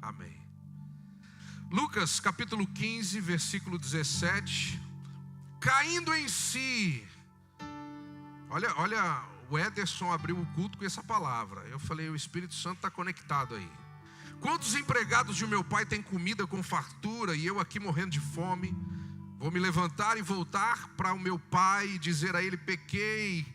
Amém. Lucas capítulo 15, versículo 17. Caindo em si. Olha, o Ederson abriu o culto com essa palavra. Eu falei, o Espírito Santo está conectado aí. Quantos empregados de meu pai têm comida com fartura e eu aqui morrendo de fome? Vou me levantar e voltar para o meu pai e dizer a ele: pequei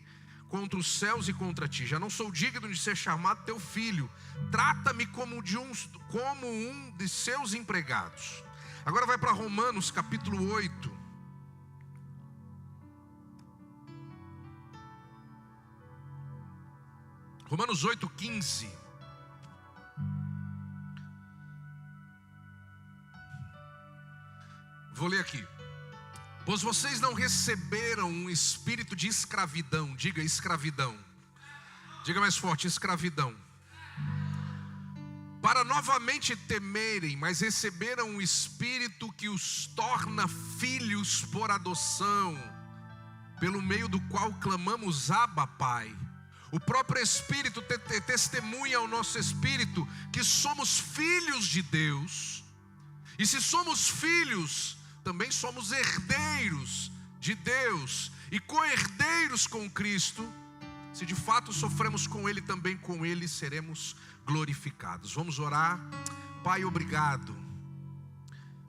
contra os céus e contra ti. Já não sou digno de ser chamado teu filho. Trata-me como um de seus empregados. Agora vai para Romanos capítulo 8. Romanos 8, 15. Vou ler aqui. Pois vocês não receberam um espírito de escravidão. Diga escravidão. Diga mais forte, escravidão. Para novamente temerem, mas receberam um espírito que os torna filhos por adoção, pelo meio do qual clamamos Abba, Pai. O próprio Espírito testemunha ao nosso espírito que somos filhos de Deus. E se somos filhos, também somos herdeiros de Deus e co-herdeiros com Cristo. Se de fato sofremos com Ele, também com Ele seremos glorificados. Vamos orar. Pai, obrigado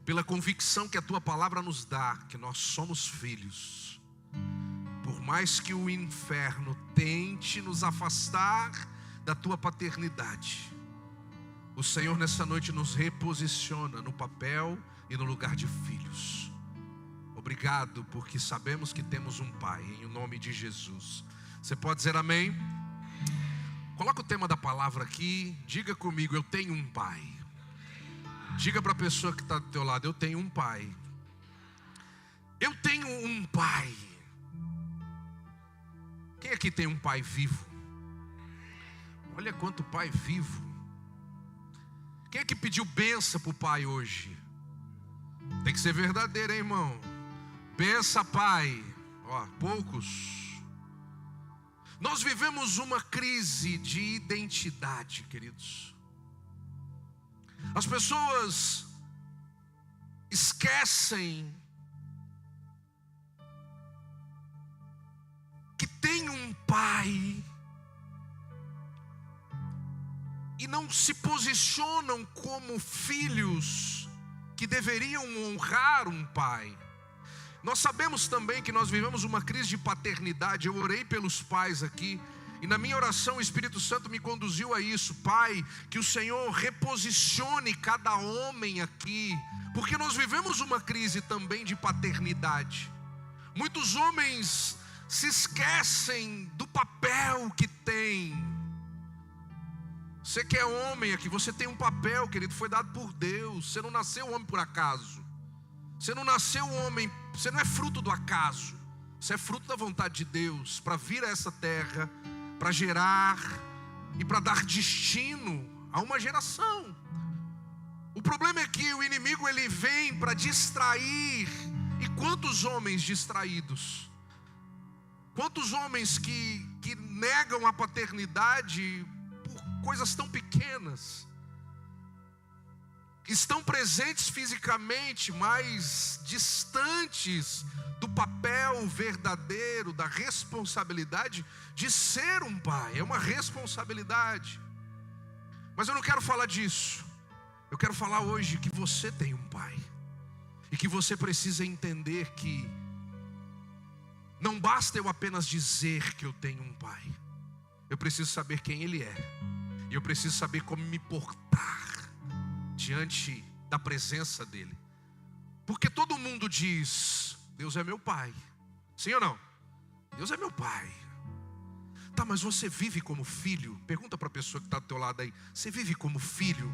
pela convicção que a Tua palavra nos dá, que nós somos filhos. Por mais que o inferno tente nos afastar da Tua paternidade, o Senhor nessa noite nos reposiciona no papel e no lugar de filhos. Obrigado, porque sabemos que temos um Pai, em nome de Jesus. Você pode dizer amém? Coloca o tema da palavra aqui. Diga comigo, eu tenho um Pai. Diga para a pessoa que está do teu lado, eu tenho um Pai. Eu tenho um Pai. Quem aqui tem um pai vivo? Olha quanto pai vivo. Quem é que pediu bênção para o pai hoje? Tem que ser verdadeiro, hein, irmão? Bença, pai. Ó, poucos. Nós vivemos uma crise de identidade, queridos. As pessoas esquecem que tem um pai e não se posicionam como filhos que deveriam honrar um pai. Nós sabemos também que nós vivemos uma crise de paternidade. Eu orei pelos pais aqui e na minha oração o Espírito Santo me conduziu a isso. Pai, que o Senhor reposicione cada homem aqui, porque nós vivemos uma crise também de paternidade. Muitos homens se esquecem do papel que tem. Você que é homem aqui, você tem um papel, querido, foi dado por Deus. Você não nasceu homem por acaso. Você não nasceu homem, você não é fruto do acaso. Você é fruto da vontade de Deus, para vir a essa terra, para gerar e para dar destino a uma geração. O problema é que o inimigo ele vem para distrair. E quantos homens distraídos? Quantos homens que negam a paternidade por coisas tão pequenas, estão presentes fisicamente, mas distantes do papel verdadeiro, da responsabilidade de ser um pai. É uma responsabilidade. Mas eu não quero falar disso. Eu quero falar hoje que você tem um pai e que você precisa entender que não basta eu apenas dizer que eu tenho um pai. Eu preciso saber quem ele é. E eu preciso saber como me portar diante da presença dele. Porque todo mundo diz, Deus é meu pai. Sim ou não? Deus é meu pai. Tá, mas você vive como filho? Pergunta para a pessoa que está do teu lado aí. Você vive como filho?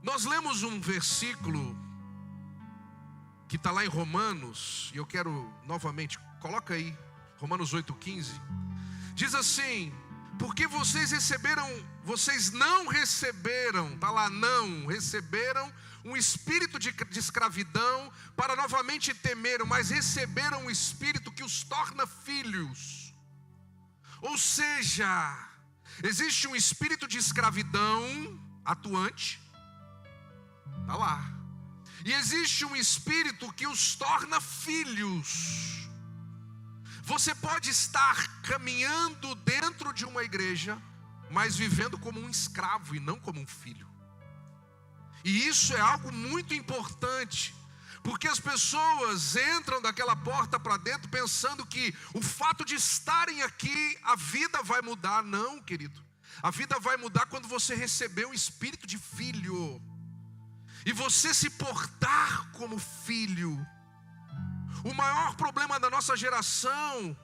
Nós lemos um versículo que está lá em Romanos, e eu quero novamente, coloca aí, Romanos 8,15, diz assim: porque vocês não receberam, está lá, não receberam um espírito de escravidão para novamente temerem, mas receberam um espírito que os torna filhos. Ou seja, existe um espírito de escravidão atuante, está lá. E existe um espírito que os torna filhos. Você pode estar caminhando dentro de uma igreja, mas vivendo como um escravo e não como um filho. E isso é algo muito importante, porque as pessoas entram daquela porta para dentro pensando que o fato de estarem aqui, a vida vai mudar. Não, querido. A vida vai mudar quando você receber um espírito de filho e você se portar como filho. O maior problema da nossa geração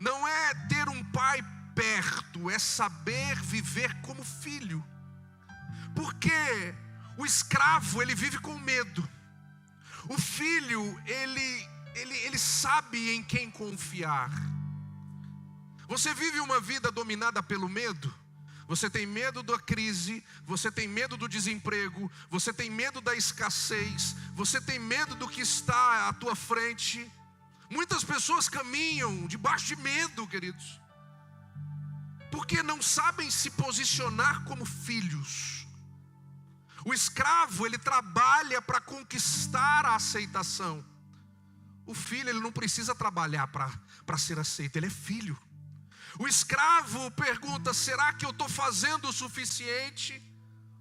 não é ter um pai perto, é saber viver como filho. Porque o escravo, ele vive com medo. O filho, ele sabe em quem confiar. Você vive uma vida dominada pelo medo? Você tem medo da crise, você tem medo do desemprego, você tem medo da escassez, você tem medo do que está à tua frente. Muitas pessoas caminham debaixo de medo, queridos, porque não sabem se posicionar como filhos. O escravo, ele trabalha para conquistar a aceitação. O filho, ele não precisa trabalhar para ser aceito, ele é filho. O escravo pergunta: será que eu estou fazendo o suficiente?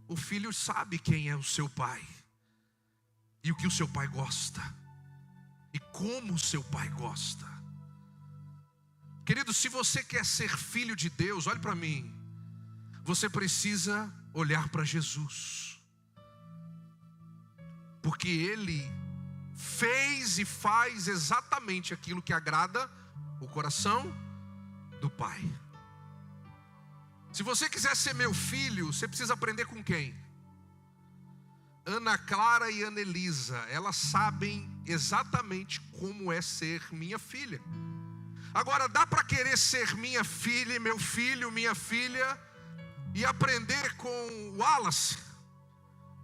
O filho sabe quem é o seu pai, e o que o seu pai gosta, e como o seu pai gosta. Querido, se você quer ser filho de Deus, olhe para mim, você precisa olhar para Jesus, porque Ele fez e faz exatamente aquilo que agrada o coração do Pai. Se você quiser ser meu filho, você precisa aprender com quem? Ana Clara e Ana Elisa, elas sabem exatamente como é ser minha filha. Agora, dá para querer ser minha filha, meu filho, minha filha, e aprender com o Wallace?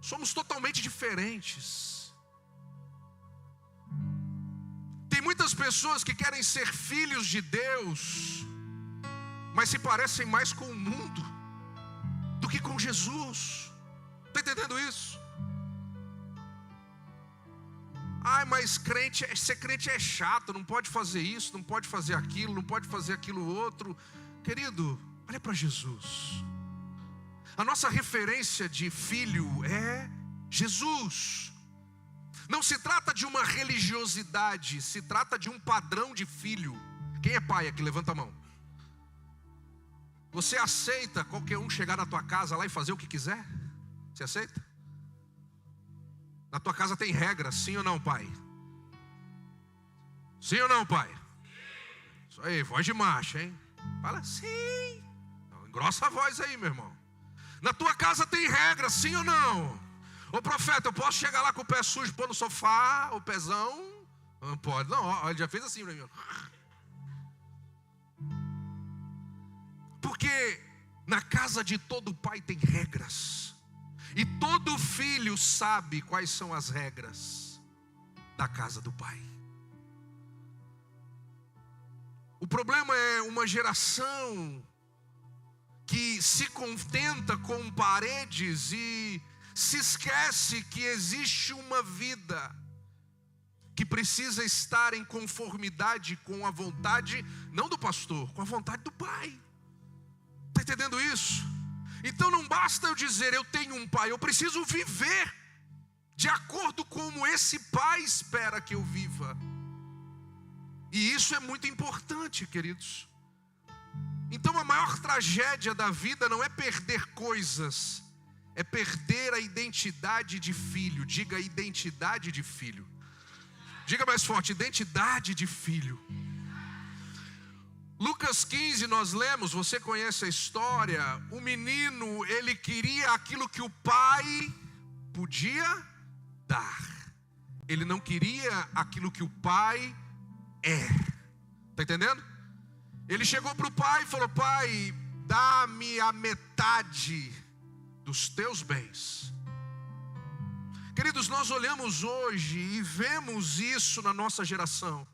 Somos totalmente diferentes. Tem muitas pessoas que querem ser filhos de Deus, mas se parecem mais com o mundo do que com Jesus. Está entendendo isso? Ai, mas ser crente é chato, não pode fazer isso, não pode fazer aquilo, não pode fazer aquilo outro. Querido, olha para Jesus. A nossa referência de filho é Jesus. Não se trata de uma religiosidade, se trata de um padrão de filho. Quem é pai aqui? Levanta a mão. Você aceita qualquer um chegar na tua casa lá e fazer o que quiser? Você aceita? Na tua casa tem regras, sim ou não, pai? Sim ou não, pai? Isso aí, voz de macho, hein? Fala sim. Não, engrossa a voz aí, meu irmão. Na tua casa tem regras, sim ou não? Ô profeta, eu posso chegar lá com o pé sujo, pôr no sofá, o pezão? Não pode, não, ó, ele já fez assim pra mim. Porque na casa de todo pai tem regras, e todo filho sabe quais são as regras da casa do pai. O problema é uma geração que se contenta com paredes e se esquece que existe uma vida que precisa estar em conformidade com a vontade, não do pastor, com a vontade do pai. Está entendendo isso? Então não basta eu dizer eu tenho um pai, eu preciso viver de acordo com como esse pai espera que eu viva. E isso é muito importante, queridos. Então a maior tragédia da vida não é perder coisas, é perder a identidade de filho. Diga identidade de filho. Diga mais forte, identidade de filho. Lucas 15 nós lemos, você conhece a história. O menino, ele queria aquilo que o pai podia dar. Ele não queria aquilo que o pai é. Está entendendo? Ele chegou para o pai e falou: pai, dá-me a metade dos teus bens. Queridos, nós olhamos hoje e vemos isso na nossa geração.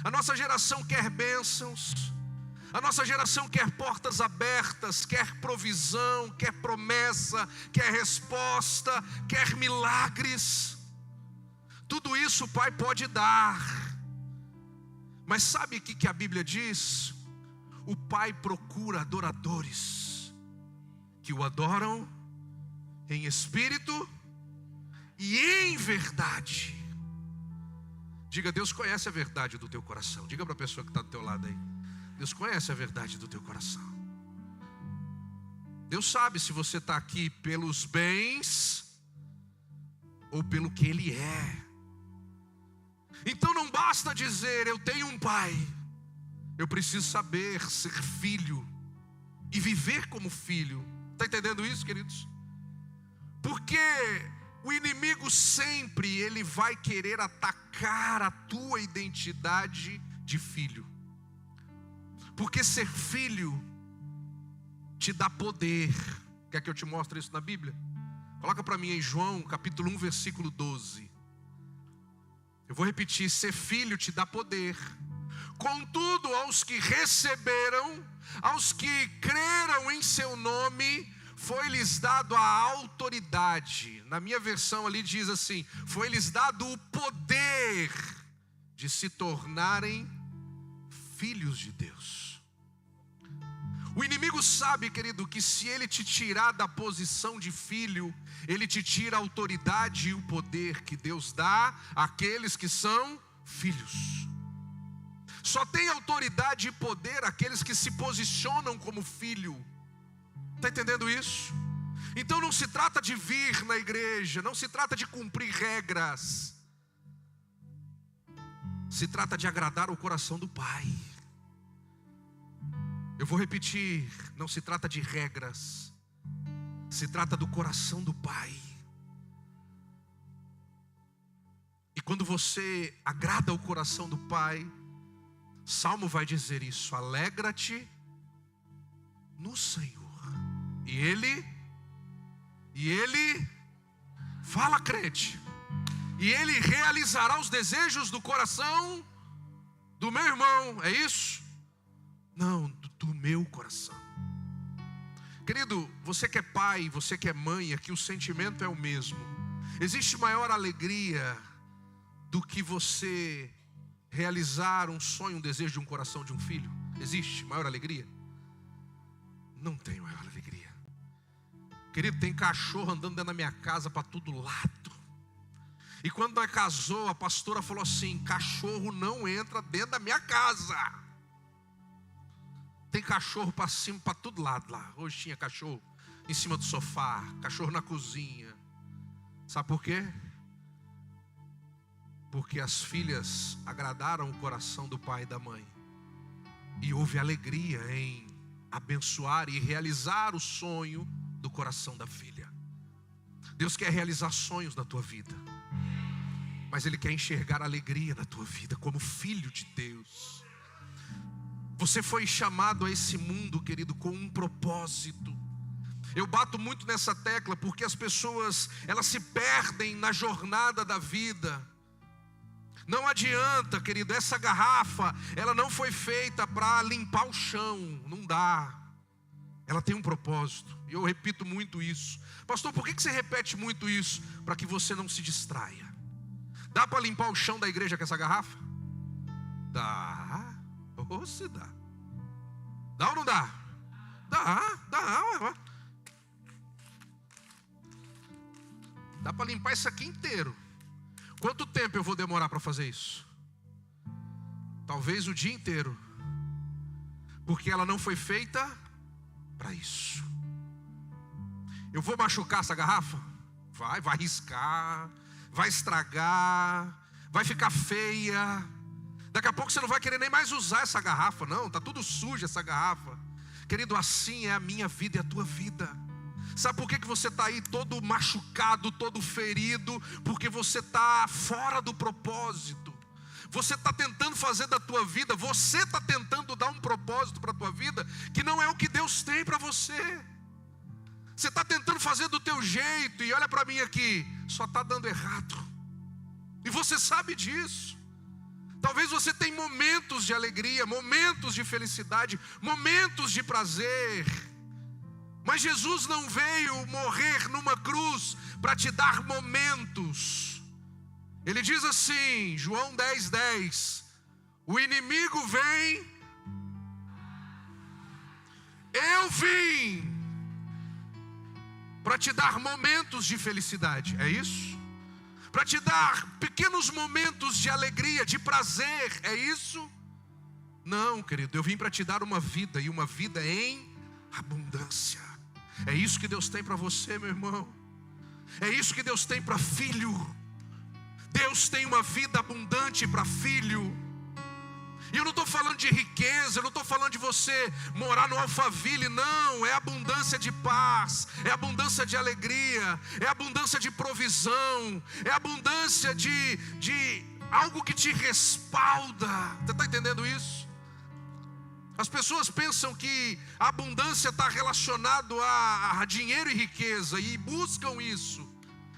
A nossa geração quer bênçãos, A nossa geração quer portas abertas, quer provisão, quer promessa, quer resposta, quer milagres. Tudo isso o Pai pode dar. Mas sabe o que a Bíblia diz? O Pai procura adoradores que o adoram em espírito e em verdade. Diga, Deus conhece a verdade do teu coração. Diga para a pessoa que está do teu lado aí: Deus conhece a verdade do teu coração. Deus sabe se você está aqui pelos bens ou pelo que Ele é. Então não basta dizer, eu tenho um pai. Eu preciso saber ser filho e viver como filho. Está entendendo isso, queridos? Porque o inimigo sempre ele vai querer atacar a tua identidade de filho. Porque ser filho te dá poder. Quer que eu te mostre isso na Bíblia? Coloca para mim em João capítulo 1 versículo 12. Eu vou repetir: ser filho te dá poder. Contudo, aos que receberam, aos que creram em seu nome, foi-lhes dado a autoridade. Na minha versão ali diz assim: foi-lhes dado o poder de se tornarem filhos de Deus. O inimigo sabe, querido, que se ele te tirar da posição de filho, ele te tira a autoridade e o poder que Deus dá àqueles que são filhos. Só tem autoridade e poder aqueles que se posicionam como filho. Está entendendo isso? Então não se trata de vir na igreja, não se trata de cumprir regras. Se trata de agradar o coração do Pai. Eu vou repetir, não se trata de regras, se trata do coração do Pai. E quando você agrada o coração do Pai, Salmo vai dizer isso: alegra-te no Senhor. E Ele, fala crente, e Ele realizará os desejos do coração do meu irmão, é isso? Não, do meu coração. Querido, você que é pai, você que é mãe, aqui o sentimento é o mesmo. Existe maior alegria do que você realizar um sonho, um desejo de um coração de um filho? Existe maior alegria? Não tem maior alegria. Querido, tem cachorro andando dentro da minha casa para todo lado. E quando nós casou, a pastora falou assim: cachorro não entra dentro da minha casa. Tem cachorro para cima, para todo lado lá. Hoje tinha cachorro em cima do sofá, cachorro na cozinha. Sabe por quê? Porque as filhas agradaram o coração do pai e da mãe. E houve alegria em abençoar e realizar o sonho do coração da filha. Deus quer realizar sonhos na tua vida, mas Ele quer enxergar alegria na tua vida como filho de Deus. Você foi chamado a esse mundo, querido, com um propósito. Eu bato muito nessa tecla porque as pessoas, elas se perdem na jornada da vida. Não adianta, querido, essa garrafa, ela não foi feita para limpar o chão, não dá. Ela tem um propósito, e eu repito muito isso. Pastor, por que você repete muito isso? Para que você não se distraia. Dá para limpar o chão da igreja com essa garrafa? Dá. Ou se dá? Dá ou não dá? Dá. Dá para limpar isso aqui inteiro. Quanto tempo eu vou demorar para fazer isso? Talvez o dia inteiro. Porque ela não foi feita para isso. Eu vou machucar essa garrafa? Vai riscar, vai estragar, vai ficar feia. Daqui a pouco você não vai querer nem mais usar essa garrafa, não. Está tudo sujo essa garrafa. Querido, assim é a minha vida e a tua vida. Sabe por que você está aí todo machucado, todo ferido? Porque você está fora do propósito. Você está tentando fazer da tua vida, você está tentando dar um propósito para a tua vida que não é o que Deus tem para você. Você está tentando fazer do teu jeito, e olha para mim aqui, só está dando errado. E você sabe disso. Talvez você tenha momentos de alegria, momentos de felicidade, momentos de prazer. Mas Jesus não veio morrer numa cruz para te dar momentos. Ele diz assim, João 10:10, o inimigo vem, eu vim para te dar momentos de felicidade, é isso? Para te dar pequenos momentos de alegria, de prazer, é isso? Não, querido, eu vim para te dar uma vida, e uma vida em abundância. É isso que Deus tem para você, meu irmão. É isso que Deus tem para filho. Deus tem uma vida abundante para filho. E eu não estou falando de riqueza, eu não estou falando de você morar no Alphaville, não. É abundância de paz, é abundância de alegria, é abundância de provisão, é abundância de algo que te respalda. Você está entendendo isso? As pessoas pensam que a abundância está relacionado a dinheiro e riqueza e buscam isso.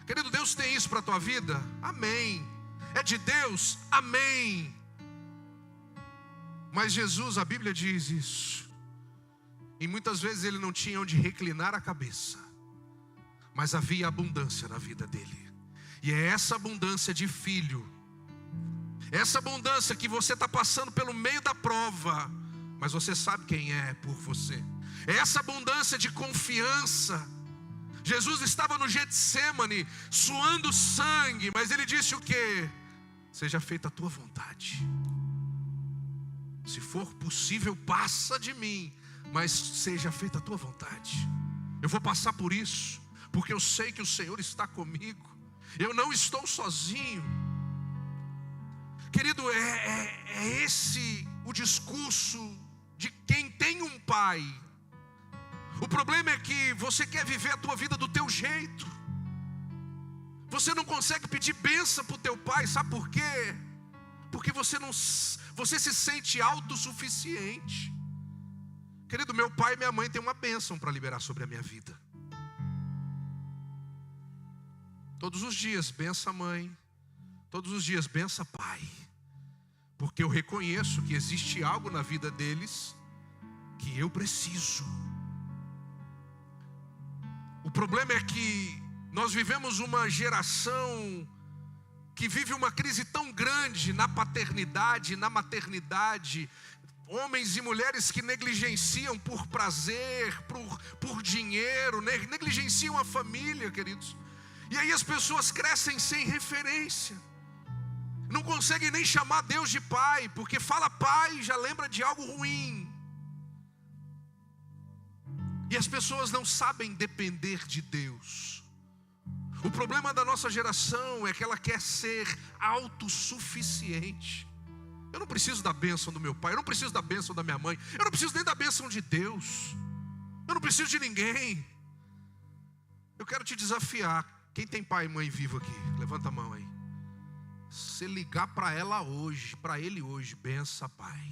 Querido, Deus tem isso para a tua vida? Amém. É de Deus? Amém. Mas Jesus, a Bíblia diz isso. E muitas vezes ele não tinha onde reclinar a cabeça. Mas havia abundância na vida dele. E é essa abundância de filho. Essa abundância que você está passando pelo meio da prova. Mas você sabe quem é por você. É essa abundância de confiança. Jesus estava no Getsêmani, suando sangue. Mas ele disse o quê? Seja feita a tua vontade. Se for possível, passa de mim, mas seja feita a tua vontade. Eu vou passar por isso, porque eu sei que o Senhor está comigo. Eu não estou sozinho. Querido, é esse o discurso de quem tem um pai. O problema é que você quer viver a tua vida do teu jeito. Você não consegue pedir bênção para o teu pai, sabe por quê? Porque você se sente autossuficiente. Querido, meu pai e minha mãe têm uma bênção para liberar sobre a minha vida. Todos os dias, bença mãe. Todos os dias, bença pai. Porque eu reconheço que existe algo na vida deles que eu preciso. O problema é que nós vivemos uma geração que vive uma crise tão grande na paternidade, na maternidade. Homens e mulheres que negligenciam por prazer, por dinheiro, negligenciam a família, queridos. E aí as pessoas crescem sem referência. Não conseguem nem chamar Deus de pai, porque fala pai e já lembra de algo ruim. E as pessoas não sabem depender de Deus. O problema da nossa geração é que ela quer ser autossuficiente. Eu não preciso da bênção do meu pai, eu não preciso da bênção da minha mãe, eu não preciso nem da bênção de Deus. Eu não preciso de ninguém. Eu quero te desafiar. Quem tem pai e mãe vivo aqui? Levanta a mão aí. Se ligar para ela hoje, para ele hoje, bença pai,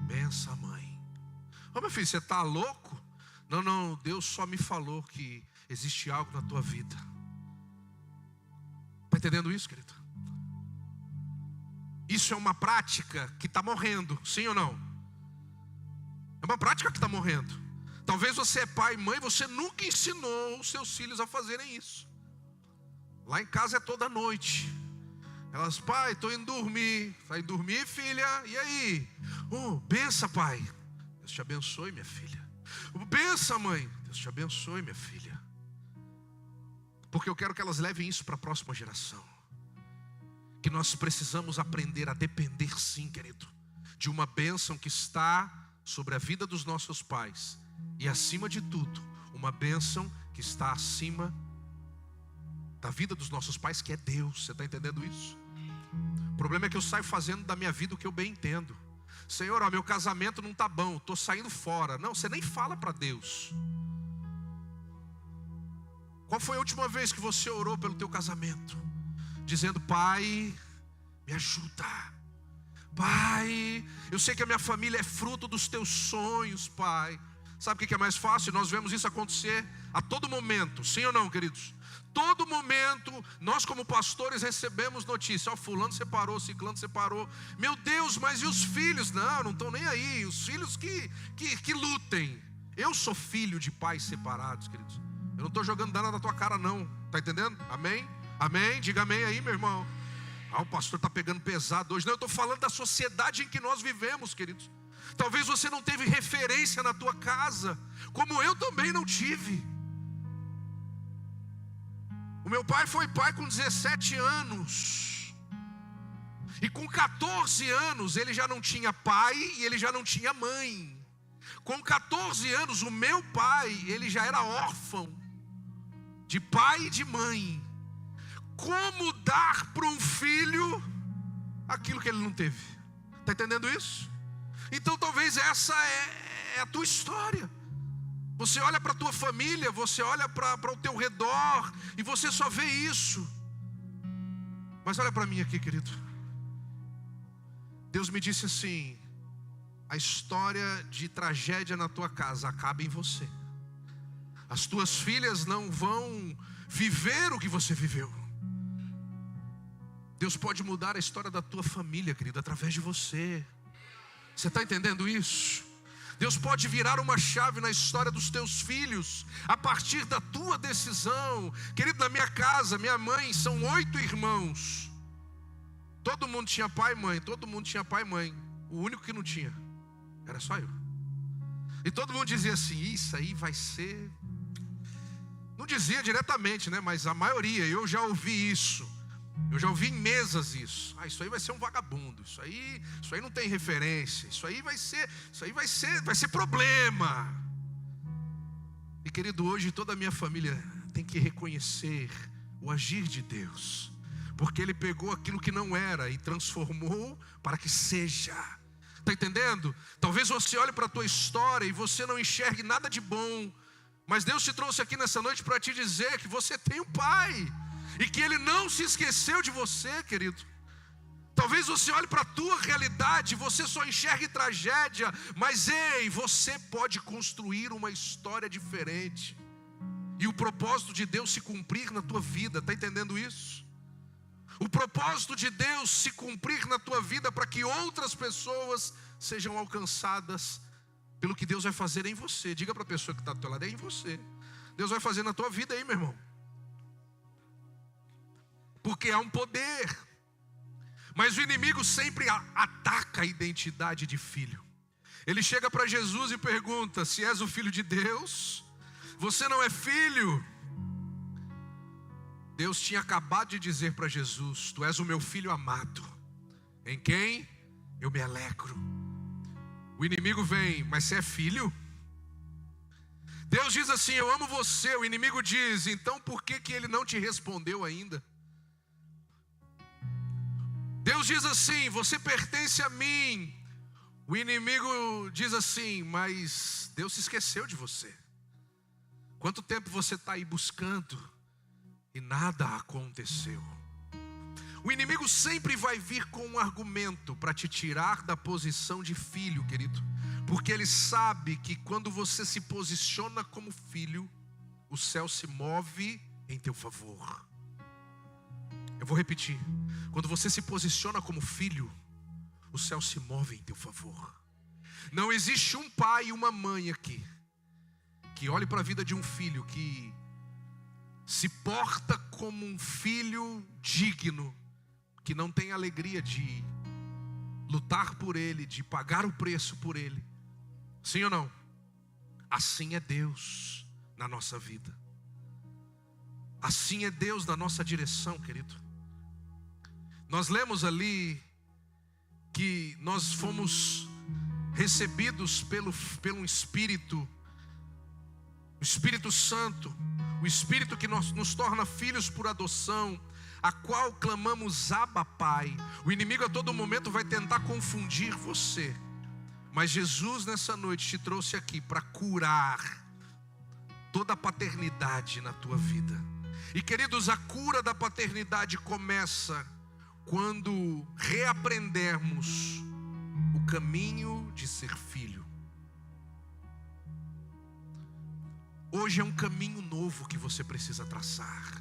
bença mãe. Ô meu filho, você está louco? Não, Deus só me falou que existe algo na tua vida. Está entendendo isso, querido? Isso é uma prática que está morrendo, sim ou não? É uma prática que está morrendo. Talvez você é pai e mãe, você nunca ensinou os seus filhos a fazerem isso. Lá em casa é toda noite. Elas, pai, estou indo dormir. Vai dormir, filha? E aí? Bença, pai. Deus te abençoe, minha filha. Bença, mãe. Deus te abençoe, minha filha. Porque eu quero que elas levem isso para a próxima geração. Que nós precisamos aprender a depender, sim, querido, de uma bênção que está sobre a vida dos nossos pais. E acima de tudo, uma bênção que está acima da vida dos nossos pais, que é Deus. Você está entendendo isso? O problema é que eu saio fazendo da minha vida o que eu bem entendo. Senhor, meu casamento não está bom, estou saindo fora. Não, você nem fala para Deus. Qual foi a última vez que você orou pelo teu casamento? Dizendo, pai, me ajuda. Pai, eu sei que a minha família é fruto dos teus sonhos, pai. Sabe o que é mais fácil? Nós vemos isso acontecer a todo momento, sim ou não, queridos? Todo momento, nós como pastores recebemos notícia: ó, fulano separou, ciclano separou. Meu Deus, mas e os filhos? Não estão nem aí. Os filhos que lutem. Eu sou filho de pais separados, queridos. Eu não estou jogando dano na tua cara não. Está entendendo? Amém? Amém? Diga amém aí, meu irmão. O pastor está pegando pesado hoje. Não, eu estou falando da sociedade em que nós vivemos, queridos. Talvez você não teve referência na tua casa, como eu também não tive. O meu pai foi pai com 17 anos. E com 14 anos ele já não tinha pai e ele já não tinha mãe. Com 14 anos o meu pai, ele já era órfão de pai e de mãe. Como dar para um filho aquilo que ele não teve? Está entendendo isso? Então talvez essa é a tua história. Você olha para a tua família, você olha para o teu redor e você só vê isso. Mas olha para mim aqui, querido. Deus me disse assim: a história de tragédia na tua casa acaba em você. As tuas filhas não vão viver o que você viveu. Deus pode mudar a história da tua família, querido, através de você. Você está entendendo isso? Deus pode virar uma chave na história dos teus filhos, a partir da tua decisão. Querido, na minha casa, minha mãe, são 8 irmãos. Todo mundo tinha pai e mãe, todo mundo tinha pai e mãe. O único que não tinha era só eu. E todo mundo dizia assim: isso aí vai ser... Não dizia diretamente, né? Mas a maioria, eu já ouvi isso. Eu já ouvi em mesas isso. Isso aí vai ser um vagabundo. Isso aí não tem referência. Isso aí vai ser problema. E querido, hoje toda a minha família tem que reconhecer o agir de Deus, porque Ele pegou aquilo que não era e transformou para que seja. Está entendendo? Talvez você olhe para a tua história e você não enxergue nada de bom, mas Deus te trouxe aqui nessa noite para te dizer que você tem um pai e que Ele não se esqueceu de você, querido. Talvez você olhe para a tua realidade, você só enxergue tragédia, mas ei, você pode construir uma história diferente e o propósito de Deus se cumprir na tua vida. Está entendendo isso? O propósito de Deus se cumprir na tua vida para que outras pessoas sejam alcançadas pelo que Deus vai fazer em você. Diga para a pessoa que está do teu lado: é em você. Deus vai fazer na tua vida aí, meu irmão. Porque há um poder. Mas o inimigo sempre ataca a identidade de filho. Ele chega para Jesus e pergunta: se és o filho de Deus, você não é filho? Deus tinha acabado de dizer para Jesus: tu és o meu filho amado, em quem eu me alegro. O inimigo vem: mas você é filho? Deus diz assim: eu amo você. O inimigo diz: então por que ele não te respondeu ainda? Deus diz assim: você pertence a mim. O inimigo diz assim: mas Deus se esqueceu de você. Quanto tempo você está aí buscando e nada aconteceu? O inimigo sempre vai vir com um argumento para te tirar da posição de filho, querido, porque ele sabe que quando você se posiciona como filho, o céu se move em teu favor. Eu vou repetir: quando você se posiciona como filho, o céu se move em teu favor. Não existe um pai e uma mãe aqui que olhe para a vida de um filho que se porta como um filho digno, que não tem alegria de lutar por ele, de pagar o preço por ele. Sim ou não? Assim é Deus na nossa vida. Assim é Deus na nossa direção, querido. Nós lemos ali que nós fomos recebidos pelo Espírito, o Espírito Santo, o Espírito que nos torna filhos por adoção, a qual clamamos Abba, Pai. O inimigo a todo momento vai tentar confundir você, mas Jesus nessa noite te trouxe aqui para curar toda a paternidade na tua vida. E queridos, a cura da paternidade começa quando reaprendermos o caminho de ser filho. Hoje é um caminho novo que você precisa traçar.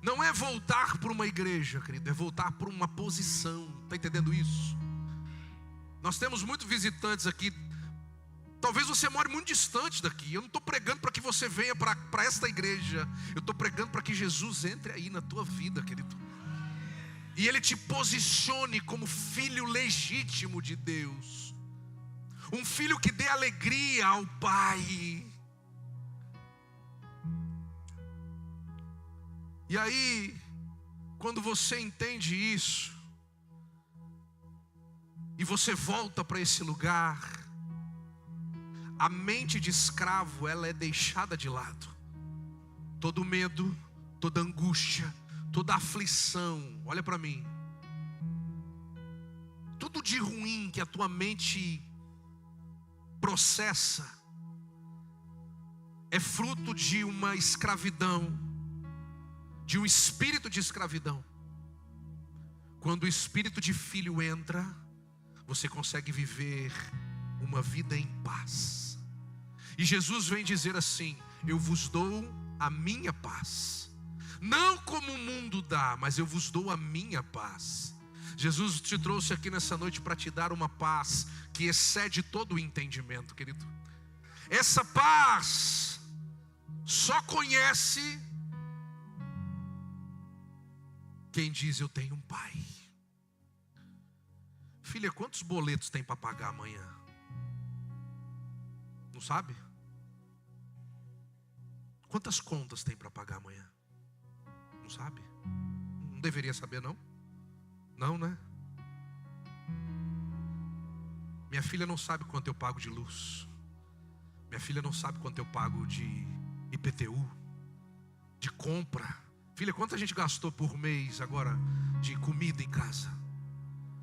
Não é voltar para uma igreja, querido, é voltar para uma posição. Está entendendo isso? Nós temos muitos visitantes aqui. Talvez você more muito distante daqui. Eu não estou pregando para que você venha para esta igreja. Eu estou pregando para que Jesus entre aí na tua vida, querido. E Ele te posicione como filho legítimo de Deus. Um filho que dê alegria ao Pai. E aí, quando você entende isso, e você volta para esse lugar, a mente de escravo, ela é deixada de lado. Todo medo, toda angústia, toda aflição, olha para mim. Tudo de ruim que a tua mente processa, é fruto de uma escravidão, de um espírito de escravidão. Quando o espírito de filho entra, você consegue viver uma vida em paz. E Jesus vem dizer assim: eu vos dou a minha paz, não como o mundo dá, mas eu vos dou a minha paz. Jesus te trouxe aqui nessa noite para te dar uma paz que excede todo o entendimento, querido. Essa paz só conhece quem diz: eu tenho um pai. Filha, quantos boletos tem para pagar amanhã? Não sabe? Quantas contas tem para pagar amanhã? Não sabe? Não deveria saber, não? Não, né? Minha filha não sabe quanto eu pago de luz. Minha filha não sabe quanto eu pago de IPTU, de compra. Filha, quanto a gente gastou por mês agora de comida em casa?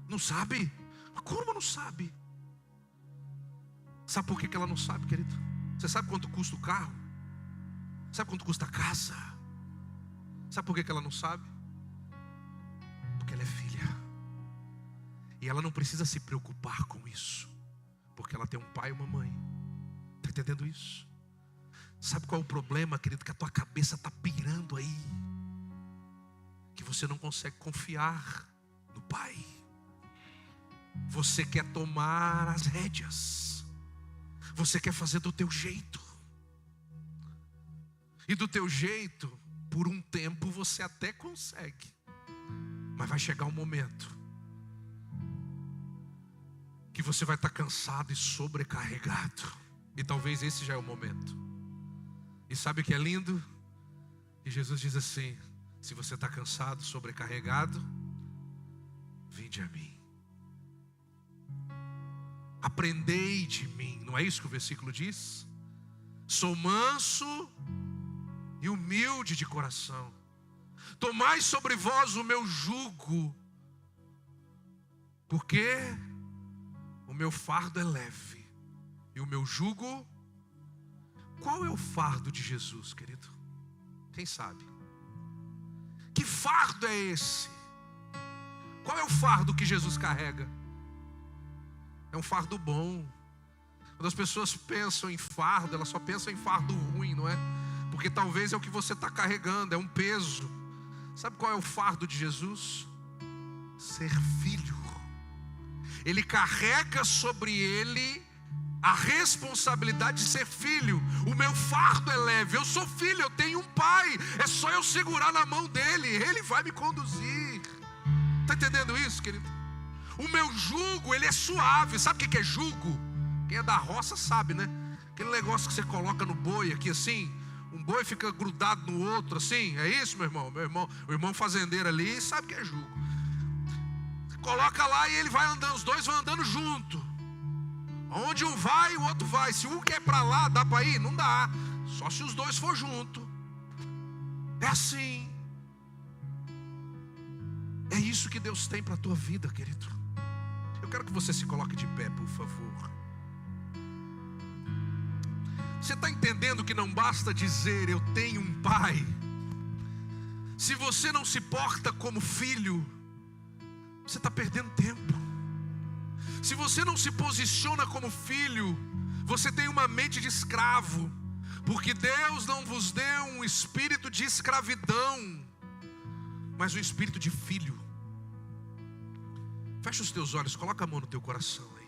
Não sabe? Como não sabe? Sabe por que ela não sabe, querido? Você sabe quanto custa o carro? Sabe quanto custa a casa? Sabe por que ela não sabe? Porque ela é filha. E ela não precisa se preocupar com isso, porque ela tem um pai e uma mãe. Está entendendo isso? Sabe qual é o problema, querido? Que a tua cabeça está pirando aí, que você não consegue confiar no Pai. Você quer tomar as rédeas, você quer fazer do teu jeito. E do teu jeito, por um tempo você até consegue, mas vai chegar um momento que você vai estar cansado e sobrecarregado. E talvez esse já é o momento. E sabe o que é lindo? E Jesus diz assim: se você está cansado, sobrecarregado, vinde a mim. Aprendei de mim. Não é isso que o versículo diz? Sou manso e humilde de coração. Tomai sobre vós o meu jugo, porque o meu fardo é leve e o meu jugo. Qual é o fardo de Jesus, querido? Quem sabe? Que fardo é esse? Qual é o fardo que Jesus carrega? É um fardo bom. Quando as pessoas pensam em fardo, elas só pensam em fardo ruim, não é? Porque talvez é o que você está carregando, é um peso. Sabe qual é o fardo de Jesus? Ser filho. Ele carrega sobre ele a responsabilidade de ser filho. O meu fardo é leve, eu sou filho, eu tenho um pai. É só eu segurar na mão dele, ele vai me conduzir. Está entendendo isso, querido? O meu jugo, ele é suave. Sabe o que é jugo? Quem é da roça sabe, né? Aquele negócio que você coloca no boi aqui assim, um boi fica grudado no outro assim. É isso, meu irmão? O irmão fazendeiro ali sabe o que é jugo. Você coloca lá e ele vai andando, os dois vão andando junto. Onde um vai, o outro vai. Se um quer para lá, dá para ir? Não dá. Só se os dois for junto. É assim. É isso que Deus tem para a tua vida, querido. Eu quero que você se coloque de pé, por favor. Você está entendendo que não basta dizer eu tenho um pai? Se você não se porta como filho, você está perdendo tempo. Se você não se posiciona como filho, você tem uma mente de escravo. Porque Deus não vos deu um espírito de escravidão, mas um espírito de filho. Fecha os teus olhos, coloca a mão no teu coração aí.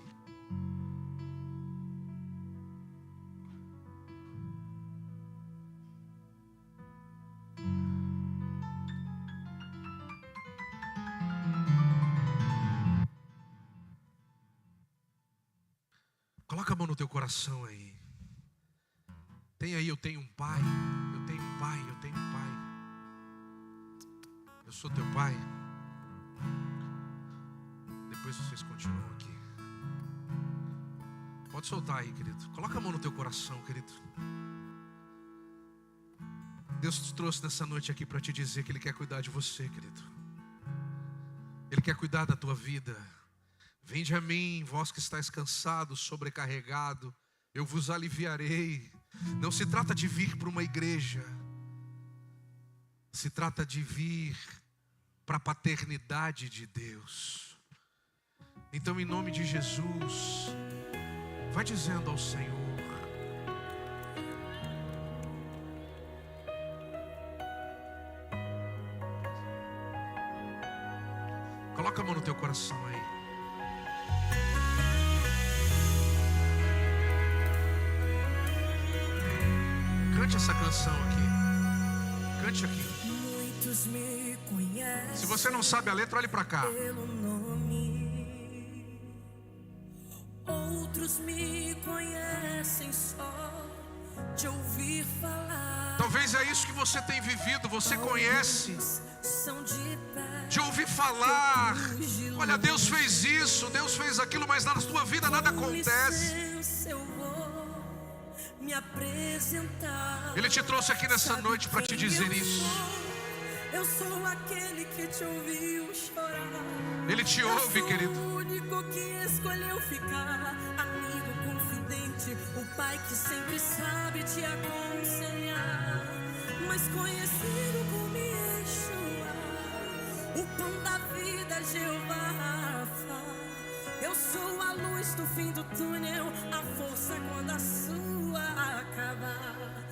Coloca a mão no teu coração aí. Tem aí, eu tenho um pai, eu tenho um pai, eu tenho um pai. Eu sou teu pai. Depois vocês continuam aqui. Pode soltar aí, querido. Coloca a mão no teu coração, querido. Deus te trouxe nessa noite aqui para te dizer que Ele quer cuidar de você, querido. Ele quer cuidar da tua vida. Vinde a mim, vós que estáis cansado, sobrecarregado, eu vos aliviarei. Não se trata de vir para uma igreja, se trata de vir para a paternidade de Deus. Então, em nome de Jesus, vai dizendo ao Senhor: coloca a mão no teu coração aí. Cante essa canção aqui. Cante aqui. Muitos me conhecem. Se você não sabe a letra, olhe para cá. Pelo nome. Outros me conhecem só de ouvir falar. Talvez é isso que você tem vivido. Você conhece São de ouvir falar. Olha, Deus fez isso, Deus fez aquilo, mas na sua vida nada acontece. Me apresentar. Ele te trouxe aqui nessa noite para te dizer isso. Eu sou aquele que te ouviu chorar. Ele te ouve, querido. O único que escolheu ficar, amigo confidente, o pai que sempre sabe te aconselhar. Mas conhecido como Yeshua, o pão da vida, Jeová Rafa. Eu sou a luz do fim do túnel, a força quando a sua acabar.